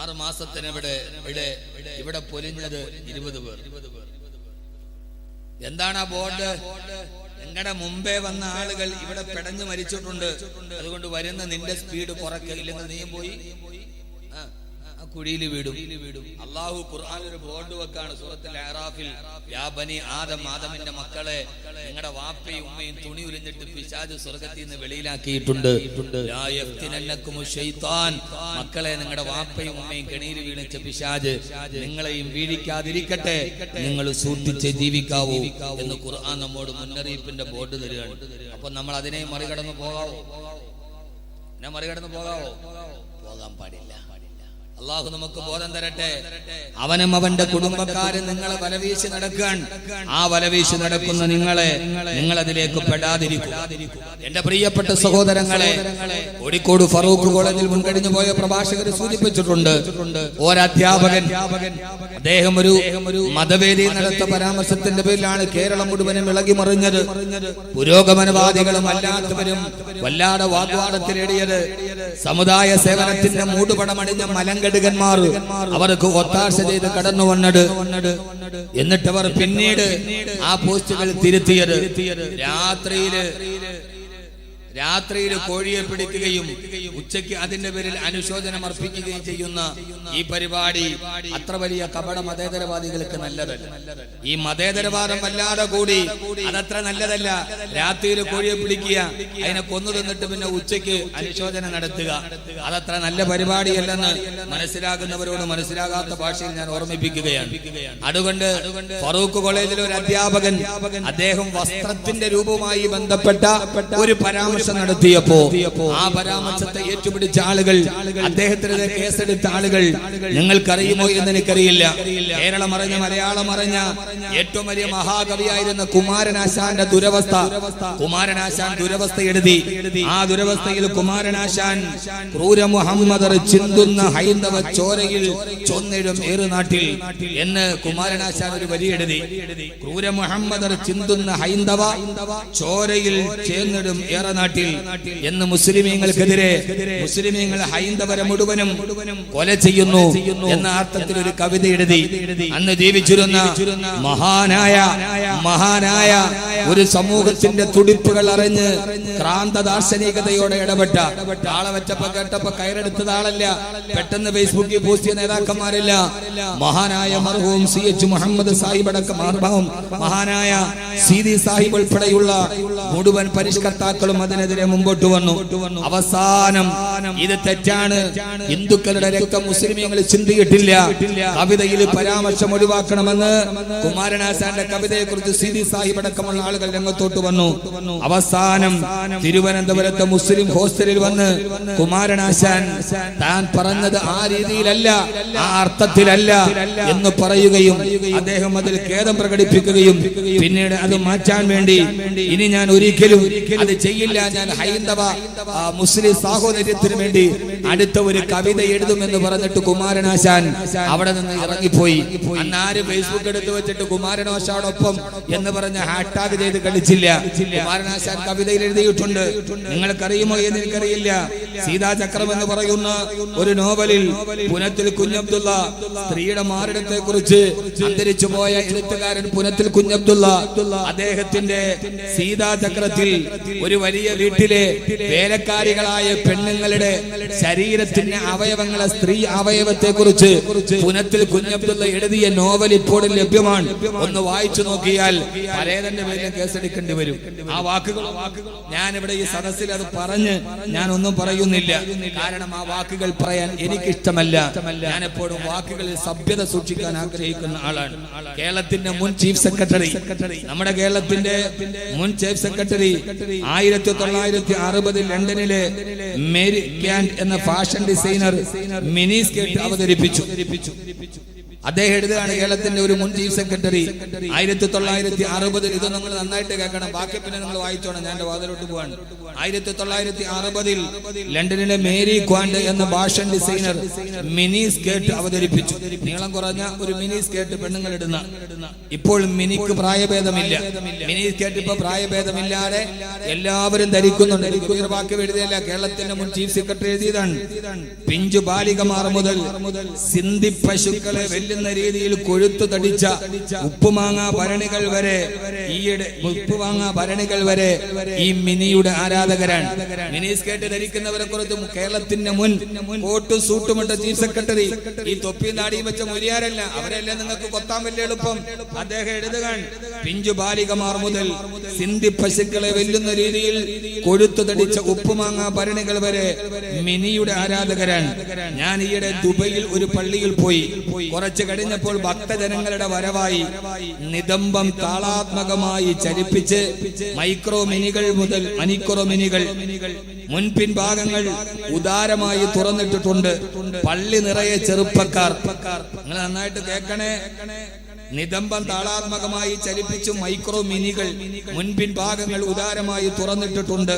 6 മാസത്തിന് ഇവിടെ പൊലിഞ്ഞത് 20 പേർ. എന്താണ് ആ ബോർഡ്? നിങ്ങളുടെ മുമ്പേ വന്ന ആളുകൾ ഇവിടെ പെടഞ്ഞു മരിച്ചിട്ടുണ്ട്, അതുകൊണ്ട് വരുന്ന നിന്റെ സ്പീഡ് കുറയ്ക്കില്ലെങ്കിൽ നീയും പോയി ആ കുഴിയിൽ വീടും. അള്ളാഹു ഖുർആനിൽ ഒരു ബോർഡ് വെക്കാണ് സൂറത്തുൽ അറാഫിൽ, യാ ബനി ആദം, ആദമിന്റെ മക്കളെ, നിങ്ങളുടെ വാപ്പയും ഉമ്മയും തുണി ഉരിഞ്ഞിട്ട് പിശാച് സ്വർഗ്ഗത്തിൽ നിന്ന് വെളിയിലാക്കിയിട്ടുണ്ട്. ലാ യഫ്തിനന്നകുമു ശൈത്താൻ, മക്കളെ നിങ്ങളുടെ വാപ്പയും ഉമ്മയും കെണിയിൽ വീണിച്ച പിശാച് നിങ്ങളെയും വീഴിക്കാതിരിക്കട്ടെ, നിങ്ങൾ സൂക്ഷിച്ച് ജീവിക്കാവൂ എന്ന് ഖുർആൻ നമ്മോട് മുന്നറിയിപ്പിന്റെ ബോർഡ് തരികയാണ്. അപ്പൊ നമ്മൾ അതിനെ മറികടന്ന് പോകാവോ? പോകാൻ പാടില്ല. അള്ളാഹു നമുക്ക് ബോധം തരട്ടെ. അവനും അവന്റെ കുടുംബക്കാരും നിങ്ങളെ വലവീശി നടക്കാൻ, ആ വലവീശി നടക്കുന്ന നിങ്ങൾ അതിലേക്ക് പെടാതിരിക്കും. എന്റെ പ്രിയപ്പെട്ട സഹോദരങ്ങളെ, കോഴിക്കോട് ഫറൂഖ് കോളേജിൽ മുൻകഴിഞ്ഞു പോയ പ്രഭാഷകർ സൂചിപ്പിച്ചിട്ടുണ്ട്. ഒരധ്യാപകൻ, അദ്ദേഹം ഒരു മതവേദി നടത്ത പരാമർശത്തിന്റെ പേരിലാണ് കേരളം മുഴുവനും ഇളകി മറിഞ്ഞത്. പുരോഗമനവാദികളും അല്ലാത്തവരും വല്ലാതെ വാഗ്വാദത്തിലേടിയത്. സമുദായ സേവനത്തിന്റെ മൂടുപടമണിഞ്ഞ മലങ്കടുകന്മാർ അവർക്ക് ഒത്താശ ചെയ്ത് കടന്നു വന്നത്. എന്നിട്ട് അവർ പിന്നീട് ആ പോസ്റ്റുകൾ തിരുത്തിയത്. രാത്രിയിൽ കോഴിയെ പിടിക്കുകയും ഉച്ചയ്ക്ക് അതിന്റെ പേരിൽ അനുശോചനം അർപ്പിക്കുകയും ചെയ്യുന്ന ഈ പരിപാടി അത്ര വലിയ കപട മതേതരവാദികൾക്ക് നല്ലതല്ല. ഈ മതേതരവാദം വല്ലാതെ കൂടി അതത്ര നല്ലതല്ല. രാത്രിയിൽ കോഴിയെ പിടിക്കുക, അതിനെ കൊന്നു തിന്നിട്ട് പിന്നെ ഉച്ചയ്ക്ക് അനുശോചനം നടത്തുക, അതത്ര നല്ല പരിപാടിയല്ലെന്ന് മനസ്സിലാകുന്നവരോട് മനസ്സിലാകാത്ത ഭാഷയിൽ ഞാൻ ഓർമ്മിപ്പിക്കുകയാണ്. അതുകൊണ്ട് ഫറൂഖ് കോളേജിലെ ഒരു അധ്യാപകൻ, അദ്ദേഹം വസ്ത്രത്തിന്റെ രൂപവുമായി ബന്ധപ്പെട്ട ഒരു പരാമർശം നടത്തിയപ്പോ ആ പരാമർശത്തെ ഏറ്റുപിടിച്ച ആളുകൾ, അദ്ദേഹത്തിനെതിരെ കേസെടുത്ത ആളുകൾ നിങ്ങൾക്കറിയുമോ എന്ന് എനിക്കറിയില്ല. കേരളം അറിഞ്ഞ മലയാളം അറിഞ്ഞ ഏറ്റവും വലിയ മഹാകവിയായിരുന്ന കുമാരനാശാന്റെ കുമാരനാശാൻ ദുരവസ്ഥ എഴുതി. ആ ദുരവസ്ഥയിൽ കുമാരനാശാൻ ക്രൂര മുഹമ്മദർ ചിന്തുന്ന ഹൈന്ദവ ചോരയിൽ ചൊന്നിടും ഏറുനാട്ടിൽ എന്ന് കുമാരനാശാൻ ഒരു വരി എഴുതി. ക്രൂര മുഹമ്മദർ ചിന്തുന്ന ഹൈന്ദവ ചോരയിൽ ചേർന്നിടും ഏറനാട്ടിൽ എന്ന് മുസ്ലിമീങ്ങൾക്കെതിരെ മുസ്ലിമീങ്ങൾ ഹൈന്ദവരെ മുഴുവനും കൊല ചെയ്യുന്നു എന്ന അർത്ഥത്തിൽ ഒരു കവിത എഴുതി. അന്ന് ജീവിച്ചിരുന്ന മഹാനായ ഒരു സമൂഹത്തിന്റെ തുടിപ്പുകൾ അറിഞ്ഞ് ക്രാന്ത ദാർശനികതയോടെ ഇടപെട്ട ആളെ വെച്ചപ്പോ കേട്ടപ്പോ കയറെടുത്തത് ആളല്ല, പെട്ടെന്ന് ഫേസ്ബുക്കിൽ പോസ്റ്റ് ചെയ്ത നേതാക്കന്മാരില്ല. മഹാനായ മർഹൂം CH മുഹമ്മദ് സാഹിബ് അടക്കം മഹാനായ സീതി സാഹിബ് ഉൾപ്പെടെയുള്ള മുഴുവൻ പരിഷ്കർത്താക്കളും അതിനെതിരെ മുമ്പോട്ട് വന്നു. അവസാനം ഇത് തെറ്റാണ്, ഹിന്ദുക്കളുടെ രക്തം മുസ്ലിമീങ്ങൾ ചിന്തിയിട്ടില്ല, കവിതയിൽ പരാമർശം ഒഴിവാക്കണമെന്ന് കുമാരനാശാന്റെ കവിതയെ കുറിച്ച് സീതി സാഹിബ് അടക്കമുള്ള ആളുകൾ രംഗത്തോട്ട് വന്നു. അവസാനം തിരുവനന്തപുരത്തെ മുസ്ലിം ഹോസ്റ്റലിൽ വന്ന് കുമാരനാശാൻ താൻ പറഞ്ഞത് ആ രീതിയിലല്ല, ആ അർത്ഥത്തിലല്ല എന്ന് പറയുകയും അദ്ദേഹം അതിൽ ഖേദം പ്രകടിപ്പിക്കുകയും പിന്നീട് അത് മാറ്റാൻ വേണ്ടി ഇനി ഞാൻ ഒരിക്കലും അത് ചെയ്യില്ല, ഞാൻ ഹൈന്ദവ മുസ്ലിം സാഹോദര്യത്തിന് വേണ്ടി അടുത്ത ഒരു കവിത എഴുതുമെന്ന് പറഞ്ഞിട്ട് കുമാരനാശാൻ അവിടെ നിന്ന് ഇറങ്ങിപ്പോയി. അന്ന് ആര് ഫേസ്ബുക്ക് എടുത്തു വെച്ചിട്ട് കുമാരനാശാനോടൊപ്പം എന്ന് പറഞ്ഞ ഹാഷ്ടാഗ് ചെയ്ത് കളിച്ചില്ല. കുമാരനാശാൻ കവിതയിൽ എഴുതിയിട്ടുണ്ട്. നിങ്ങൾക്കറിയുമോ എന്ന് എനിക്കറിയില്ല. സീതാചക്രം എന്ന് പറയുന്ന ഒരു നോവലിൽ പുനത്തിൽ കുഞ്ഞബ്ദുള്ള, സ്ത്രീയുടെ മാറിടത്തെ കുറിച്ച് അന്തരിച്ചു പോയ എഴുത്തുകാരൻ പുനത്തിൽ കുഞ്ഞബ്ദുള്ള, അദ്ദേഹത്തിന്റെ സീതാചക്രത്തിൽ ഒരു വലിയ വീട്ടിലെ വേലക്കാരികളായ പെണ്ണുങ്ങളുടെ ശരീരത്തിന്റെ അവയവങ്ങളെ, സ്ത്രീ അവയവത്തെ കുറിച്ച് പുനത്തിൽ കുഞ്ഞബ്ദുള്ള എഴുതിയ നോവൽ ഇപ്പോൾ ലഭ്യമാണ്. ഒന്ന് വായിച്ചു നോക്കിയാൽ പലതന്റെ പേരിൽ കേസെടുക്കേണ്ടി വരും. ആ വാക്കുകൾ ഞാനിവിടെ ഈ സദസ്സിൽ അത് പറഞ്ഞ് ഞാനൊന്നും പറയുന്നില്ല, കാരണം ആ വാക്കുകൾ പറയാൻ എനിക്കിഷ്ടമല്ല. ഞാൻ എപ്പോഴും വാക്കുകളിൽ സഭ്യത സൂക്ഷിക്കാൻ ആഗ്രഹിക്കുന്ന ആളാണ്. കേരളത്തിന്റെ മുൻ ചീഫ് സെക്രട്ടറി, നമ്മുടെ കേരളത്തിന്റെ മുൻ ചീഫ് സെക്രട്ടറി 1960 ലണ്ടനിലെ മേരി ക്യാൻഡ് എന്ന ഫാഷൻ ഡിസൈനർ മിനി സ്കേർട്ട് അവതരിപ്പിച്ചു. അദ്ദേഹം എഴുതുകയാണ്, കേരളത്തിന്റെ ഒരു മുൻ ചീഫ് സെക്രട്ടറി 1960, ഇത് നിങ്ങൾ നന്നായിട്ട് കേൾക്കണം, ബാക്കി പിന്നെ നിങ്ങൾ വായിച്ചോണം, ഞാൻ വാതിലോട്ട് പോവാണ്. 1960 ലണ്ടനിലെ മേരി ക്വാൻഡ് എന്ന ഭാഷൻ ഡിസൈനർ മിനി സ്കേർട്ട് അവതരിപ്പിച്ചു. നീളം കുറഞ്ഞ ഒരു മിനി സ്കേർട്ട് പെണ്ണുങ്ങൾ ഇടുന്ന. ഇപ്പോൾ മിനിക്ക് പ്രായഭേദമില്ല. മിനി സ്കേർട്ട് ഇപ്പൊ പ്രായഭേദമില്ലാതെ എല്ലാവരും ധരിക്കുന്നുണ്ട്. ബാക്കി എഴുതിയല്ല, കേരളത്തിന്റെ മുൻ ചീഫ് സെക്രട്ടറി എഴുതിയതാണ്. പിഞ്ചു ബാലികമാർ മുതൽ സിന്ധി പശുക്കളെ വെല്ലുന്ന രീതിയിൽ കൊഴുത്തു തടിച്ച ഉപ്പുമാങ്ങ ഭരണികൾ വരെ ഈ മിനിയുടെ ആരാധകരാണ്. മിനി സ്കേർട്ട് ധരിക്കുന്നവരെ കുറിച്ച് കേരളത്തിന്റെ മുൻ കോട്ടും സൂട്ടുമിട്ട ചീഫ് സെക്രട്ടറി ഈ തൊപ്പിയും നാടിയും വെച്ച മുരിയാരല്ല, അവരെല്ലാം നിങ്ങൾക്ക് കൊത്താൻ വലിയ എളുപ്പം. അദ്ദേഹം എഴുതുകയാണ്, പിഞ്ചു ബാലികമാർ മുതൽ സിന്ധി പശുക്കളെ വെല്ലുന്ന രീതിയിൽ കൊഴുത്തു തടിച്ച ഉപ്പുമാങ്ങ ഭരണികൾ വരെ മിനിയുടെ ആരാധകരാണ്. ഞാൻ ഈയിടെ ദുബൈയിൽ ഒരു പള്ളിയിൽ പോയി. കുറച്ചു കഴിഞ്ഞപ്പോൾ ഭക്തജനങ്ങളുടെ വരവായി നിതംബം താളാത്മകമായി ചലിപ്പിച്ച് മൈക്രോ മിനികൾ മുതൽ അനിക്രോ മിനികൾ മുൻപിൻ ഭാഗങ്ങൾ ഉദാരമായി തുറന്നിട്ടിട്ടുണ്ട്. പള്ളി നിറയെ ചെറുപ്പക്കാർ. നിങ്ങൾ നന്നായിട്ട് കേൾക്കണേ. നിതംബം താളാത്മകമായി ചലിപ്പിച്ചു മൈക്രോ മിനികൾ മുൻപിൻ ഭാഗങ്ങൾ ഉദാരമായി തുറന്നിട്ടിട്ടുണ്ട്.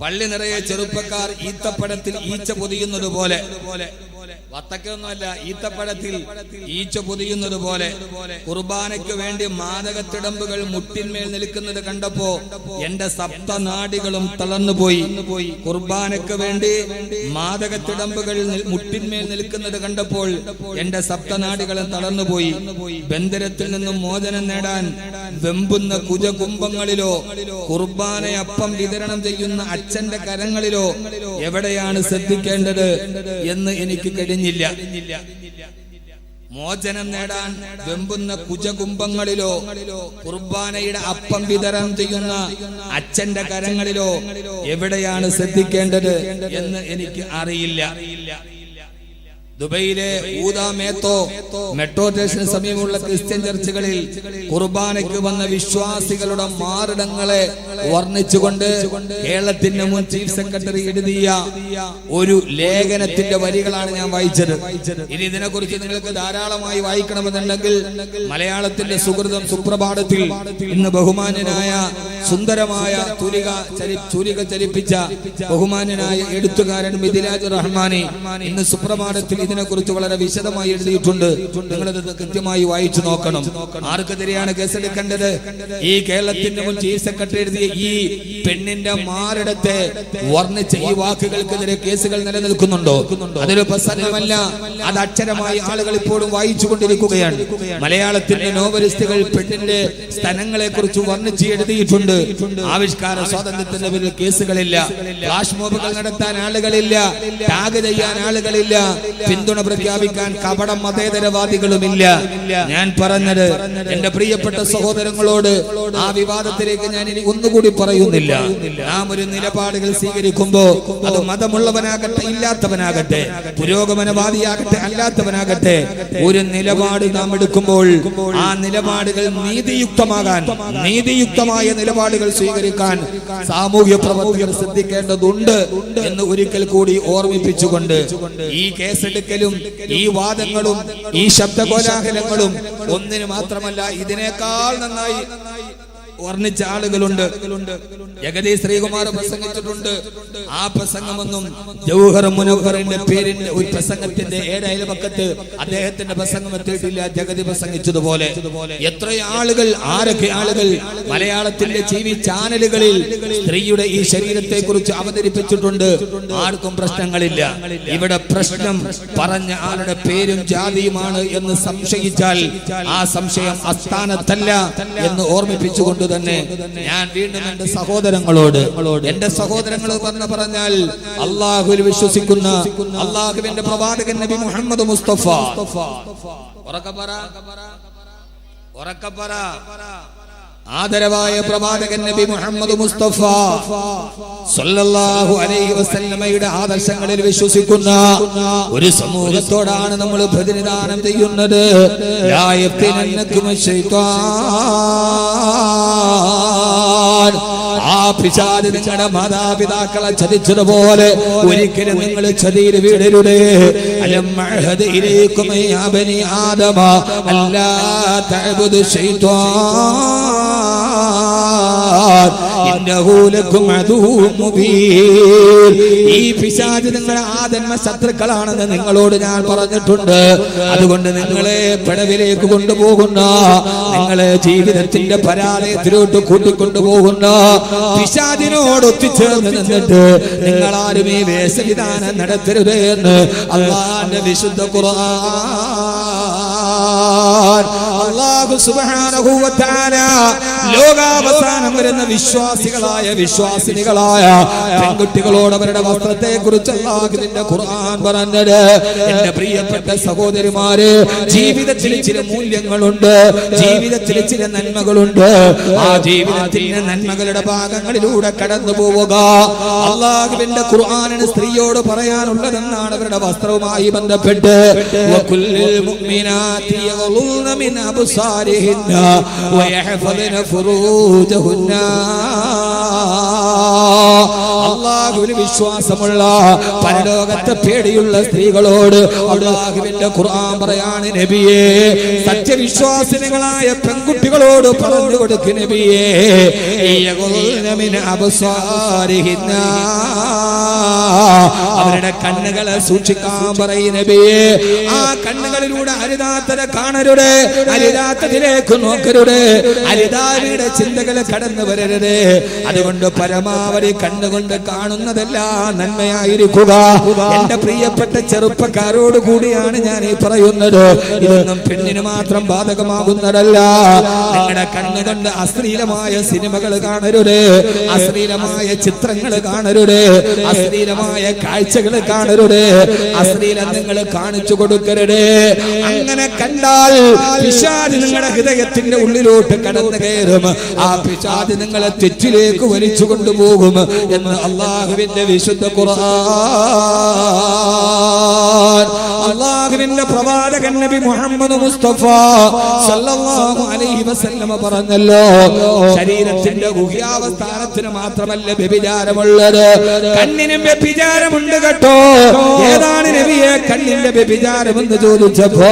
പള്ളി നിറയെ ചെറുപ്പക്കാർ ഈത്തപ്പഴത്തിൽ ഈച്ച പൊതിയുന്നത് പോലെ, വത്തക്കൊന്നുമല്ല, ഈത്തപ്പഴത്തിൽ ഈച്ച പൊതിയുന്നത് പോലെ കുർബാനയ്ക്ക് വേണ്ടി മാദകത്തിടമ്പുകൾ മുട്ടിന്മേൽ നിൽക്കുന്നത് കണ്ടപ്പോ എന്റെ സപ്തനാഡികളും തളർന്നുപോയി. കുർബാനയ്ക്ക് വേണ്ടി മാദകത്തിടമ്പുകൾ മുട്ടിന്മേൽ നിൽക്കുന്നത് കണ്ടപ്പോൾ എന്റെ സപ്തനാഡികളും തളർന്നുപോയി. ബന്ധനത്തിൽ നിന്നും മോചനം നേടാൻ വെമ്പുന്ന കുജകുംഭങ്ങളിലോ കുർബാനയപ്പം വിതരണം ചെയ്യുന്ന അച്ഛന്റെ കരങ്ങളിലോ എവിടെയാണ് ശ്രദ്ധിക്കേണ്ടത് എന്ന് എനിക്ക് കഴിഞ്ഞില്ല. മോചനം നേടാൻ വെമ്പുന്ന കുജകുംഭങ്ങളിലോ കുർബാനയുടെ അപ്പം വിതരണം ചെയ്യുന്ന അച്ഛന്റെ കരങ്ങളിലോ എവിടെയാണ് ശ്രദ്ധിക്കേണ്ടത് എന്ന് എനിക്ക് അറിയില്ല. ദുബൈയിലെ ഊദാമേത്തോ മെട്രോ സ്റ്റേഷന് സമീപമുള്ള ക്രിസ്ത്യൻ ചർച്ചുകളിൽ കുർബാനയ്ക്ക് വന്ന വിശ്വാസികളുടെ മാറിടങ്ങളെ വർണ്ണിച്ചുകൊണ്ട് കേരളത്തിന്റെ മുൻ ചീഫ് സെക്രട്ടറി എഴുതിയ ഒരു ലേഖനത്തിന്റെ വരികളാണ് ഞാൻ വായിച്ചത്. ഇനി ഇതിനെക്കുറിച്ച് നിങ്ങൾക്ക് ധാരാളമായി വായിക്കണമെന്നുണ്ടെങ്കിൽ മലയാളത്തിന്റെ സുഹൃതം സുപ്രഭാതത്തിൽ ഇന്ന് ബഹുമാന്യനായ സുന്ദരമായ ചുരിക ചലിപ്പിച്ച ബഹുമാന്യനായ എഴുത്തുകാരൻ മിഥിലാജ് റഹ്മാനി ഇന്ന് സുപ്രഭാതത്തിൽ ഇതിനെക്കുറിച്ച് വളരെ വിശദമായി എഴുതിയിട്ടുണ്ട്. നിങ്ങളത് കൃത്യമായി വായിച്ചു നോക്കണം. ആർക്കെതിരെയാണ് കേസെടുക്കേണ്ടത്? ഈ കേരളത്തിന്റെ മുൻ ചീഫ് സെക്രട്ടറി എഴുതിയ ഈ പെണ്ണിന്റെ മാറിടത്തെ വർണ്ണിച്ച ഈ വാക്കുകൾക്കെതിരെ കേസുകൾ നിലനിൽക്കുന്നുണ്ടോ? അതൊരു പ്രസംഗമല്ല, അത് അക്ഷരമായി ആളുകൾ ഇപ്പോഴും വായിച്ചു കൊണ്ടിരിക്കുകയാണ്. മലയാളത്തിന്റെ നോവലിസ്റ്റുകൾ പെണ്ണിന്റെ സ്ഥലങ്ങളെ കുറിച്ച് വർണ്ണിച്ച് എഴുതിയിട്ടുണ്ട്. ആവിഷ്കാര സ്വാതന്ത്ര്യത്തിന്റെ പേരിൽ കേസുകളില്ല, ഫ്ലാഷ് മോബുകൾ നടത്താൻ ആളുകളില്ല, ടാഗ് ചെയ്യാൻ ആളുകളില്ല, പിന്തുണ പ്രഖ്യാപിക്കാൻ കപട മതേതരവാദികളുമില്ല. ഞാൻ പറഞ്ഞത് എന്റെ പ്രിയപ്പെട്ട സഹോദരങ്ങളോട് ആ വിവാദത്തിലേക്ക് ഞാൻ ഇനി ഒന്നുകൂടി പറയുന്നില്ല. നാം ഒരു നിലപാടുകൾ സ്വീകരിക്കുമ്പോ അത് മതമുള്ളവനാകട്ടെ ഇല്ലാത്തവനാകട്ടെ, പുരോഗമനവാദിയാകട്ടെ അല്ലാത്തവനാകട്ടെ, ഒരു നിലപാട് നാം എടുക്കുമ്പോൾ ആ നിലപാടുകൾ നീതിയുക്തമാകാൻ, നീതിയുക്തമായ നിലപാടുകൾ സ്വീകരിക്കാൻ സാമൂഹ്യ പ്രവർത്തകർ ശ്രദ്ധിക്കേണ്ടതുണ്ട് എന്ന് ഒരിക്കൽ കൂടി ഓർമ്മിപ്പിച്ചുകൊണ്ട് ഈ കേസെടുക്കലും ഈ വാദങ്ങളും ഈ ശബ്ദകോലാഹലങ്ങളും ഒന്നിന് മാത്രമല്ല, ഇതിനേക്കാൾ നന്നായി വർണ്ണിച്ച ആളുകളുണ്ട്. ജഗതി ശ്രീകുമാർ പ്രസംഗിച്ചിട്ടുണ്ട്. ആ പ്രസംഗമൊന്നും ജൗഹർ മുനവ്വറിന്റെ പേരിന്റെ ഒരു പ്രസംഗത്തിന്റെ 7 അയൽപക്കത്ത് അദ്ദേഹത്തിന്റെ പ്രസംഗം എത്തിയിട്ടില്ല. ജഗതി പ്രസംഗിച്ചതുപോലെ എത്രയോ ആളുകൾ, ആരൊക്കെ ആളുകൾ മലയാളത്തിന്റെ ടിവി ചാനലുകളിൽ സ്ത്രീയുടെ ഈ ശരീരത്തെ കുറിച്ച് അവതരിപ്പിച്ചിട്ടുണ്ട്. ആർക്കും പ്രശ്നങ്ങളില്ല. ഇവിടെ പ്രശ്നം പറഞ്ഞ ആളുടെ പേരും ജാതിയുമാണ് എന്ന് സംശയിച്ചാൽ ആ സംശയം അസ്ഥാനത്തല്ല എന്ന് ഓർമ്മിപ്പിച്ചുകൊണ്ട് തന്നെ ഞാൻ വീണ്ടും എന്റെ സഹോദരങ്ങളോട്, എന്റെ സഹോദരങ്ങൾ പറഞ്ഞാൽ അള്ളാഹുവിൽ വിശ്വസിക്കുന്ന അള്ളാഹുവിന്റെ പ്രവാചകൻ നബി മുഹമ്മദ് മുസ്തഫ, ആദരവായ പ്രവാചകൻ നബി മുഹമ്മദ് മുസ്തഫ സല്ലല്ലാഹു അലൈഹി വസല്ലമയുടെ ആദർശങ്ങളിൽ വിശ്വസിക്കുന്ന ഒരു സമൂഹത്തോടാണ് നമ്മൾ പ്രതിനിധാനം ചെയ്യുന്നത്. ലാ യഫ്തിനന്നകും ശൈത്താൻ, ആ പിശാച് നിങ്ങളുടെ മാതാപിതാക്കളെ ചതിച്ചതുപോലെ ഒരിക്കലും നിങ്ങൾ ചതിയിൽ വീടരുതേ. അലം അഹദ് ഇലൈക്കും യാ ബനി ആദമ അല്ലാ തഅബുദു ശൈത്വാൻ ഇന്നഹു ലക്കും അദുവ്വുൻ മുബീൻ. ഈ പിശാച് നിങ്ങളുടെ ആദന്മ ശത്രുക്കളാണെന്ന് നിങ്ങളോട് ഞാൻ പറഞ്ഞിട്ടുണ്ട്. അതുകൊണ്ട് നിങ്ങളെ പിഴവിലേക്ക് കൊണ്ടുപോകുന്ന, നിങ്ങളെ ജീവിതത്തിന്റെ പരാജയത്തിലോട്ട് കൂട്ടിക്കൊണ്ടുപോകുന്ന പിശാചിനോട് ഒത്തുചേർന്ന് നിന്നിട്ട് നിങ്ങൾ ആരും ഈ വേഷവിധാനം നടത്തരുത് എന്ന് അല്ലാഹുവിന്റെ വിശുദ്ധ ഖുർആൻ. അല്ലാഹു സുബ്ഹാനഹു വ തആല ലോകാവസാനം വരുന്ന വിശ്വാസിനികളായ പെൺകുട്ടികളോട് അവരുടെ വസ്ത്രത്തെ കുറിച്ച് അല്ലാഹുവിന്റെ ഖുർആൻ പറഞ്ഞത്, എന്റെ പ്രിയപ്പെട്ട സഹോദരിമാരെ, ജീവിതത്തിൽ ചില മൂല്യങ്ങളുണ്ട്, ജീവിതത്തിൽ ചില നന്മകളുണ്ട്. ആ ജീവിതത്തിന്റെ നന്മകളുടെ ഭാഗങ്ങളിലൂടെ കടന്നു പോവുക. അല്ലാഹുവിന്റെ ഖുർആനിന് സ്ത്രീയോട് പറയാനുള്ളതെന്നാണ് അവരുടെ വസ്ത്രവുമായി ബന്ധപ്പെട്ട്. വകുല്ലിൽ മുഅ്മിനാതി യഗ്ളുന മിൻ അബ്സാരിഹിന്ന വയഹ്ഫദന ഫുറൂജഹുന്ന. അല്ലാഹുവിൽ വിശ്വാസമുള്ള, പരലോകത്തെ പേടിയുള്ള സ്ത്രീകളോട് അല്ലാഹുവിന്റെ ഖുർആൻ പറയാണ്, നബിയേ, സത്യവിശ്വാസിനികളായ പെൺകുട്ടികളോട് പറഞ്ഞു കൊടുക്ക് നബിയേ, യഗ്ളുന മിൻ അബ്സാരിഹിന്ന, അവരുടെ കണ്ണുകളെ സൂക്ഷിക്കാൻ പറയും നബിയേ. ആ കണ്ണുകളിലൂടെ അരുതാത്തത് കാണരുത്, അരുതാത്തതിലേക്ക് നോക്കരുത്, അരുതാവിയുടെ ചിന്തകൾ കടന്നു വരരുത്. അതുകൊണ്ട് പരമാവധി കണ്ണുകൊണ്ട് കാണുന്നതെല്ലാം നന്മയായിരിക്കുക. എന്റെ പ്രിയപ്പെട്ട ചെറുപ്പക്കാരോട് കൂടിയാണ് ഞാൻ ഈ പറയുന്നത്. ഇതൊന്നും പെണ്ണിന് മാത്രം ബാധകമാകുന്നതല്ല. നിങ്ങളുടെ കണ്ണുകൊണ്ട് അശ്ലീലമായ സിനിമകൾ കാണരുത്, അശ്ലീലമായ ചിത്രങ്ങൾ കാണരുത്, അശ്ലീലമായ കാഴ്ചകൾ കാണരുത്, അശ്ലീലം നിങ്ങൾ കാണിച്ചു കൊടുക്കരുത്. അങ്ങനെ കണ്ടാൽ പിശാച് നിങ്ങളുടെ ഹൃദയത്തിന്റെ ഉള്ളിലോട്ട് കടന്നു കയറും. ആ പിശാച് നിങ്ങളെ തെറ്റിലേക്ക് വലിച്ചു കൊണ്ടുപോകും എന്ന് അല്ലാഹുവിന്റെ വിശുദ്ധ ഖുർആൻ. അല്ലാഹുവിന്റെ പ്രവാചകൻ നബി മുഹമ്മദ് മുസ്തഫ സല്ലല്ലാഹു അലൈഹി വസല്ലം പറഞ്ഞല്ലോ, ശരീരത്തിന്റെ ഗുഹ്യാവസ്ഥാനത്തിന് മാത്രമല്ല വ്യഭിചാരമുള്ളത്, കണ്ണിനും വ്യഭിചാരമുണ്ട് കേട്ടോ. ഏതാണ് നബിയെ കണ്ണിന്റെ വ്യഭിചാരം എന്ന് ചോദിച്ചപ്പോ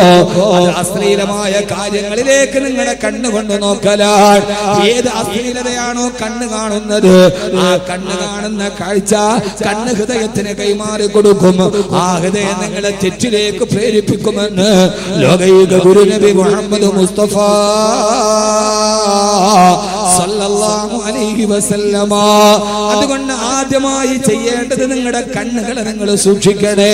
അത് അശ്ലീലമായ കാര്യങ്ങളിലേക്ക് നിങ്ങളുടെ കണ്ണുകൊണ്ട് നോക്കലാണ്. ഏത് അശ്ലീലതയാണോ കണ്ണ് കാണുന്നത്, ആ കണ്ണ് കാണുന്ന കാഴ്ച കണ്ണ് ഹൃദയത്തിന് കൈമാറി കൊടുക്കും. ആ ഹൃദയം നിങ്ങളെ തെറ്റിലേക്ക് പ്രേരിപ്പിക്കുമെന്ന് ലോകൈക ഗുരു നബി മുഹമ്മദ് മുസ്തഫ സല്ലല്ലാഹു അലൈഹി വസല്ലമ. അതുകൊണ്ട് ആദ്യമായി ചെയ്യേണ്ടത് നിങ്ങളുടെ കണ്ണുകളെ നിങ്ങൾ സൂക്ഷിക്കണേ.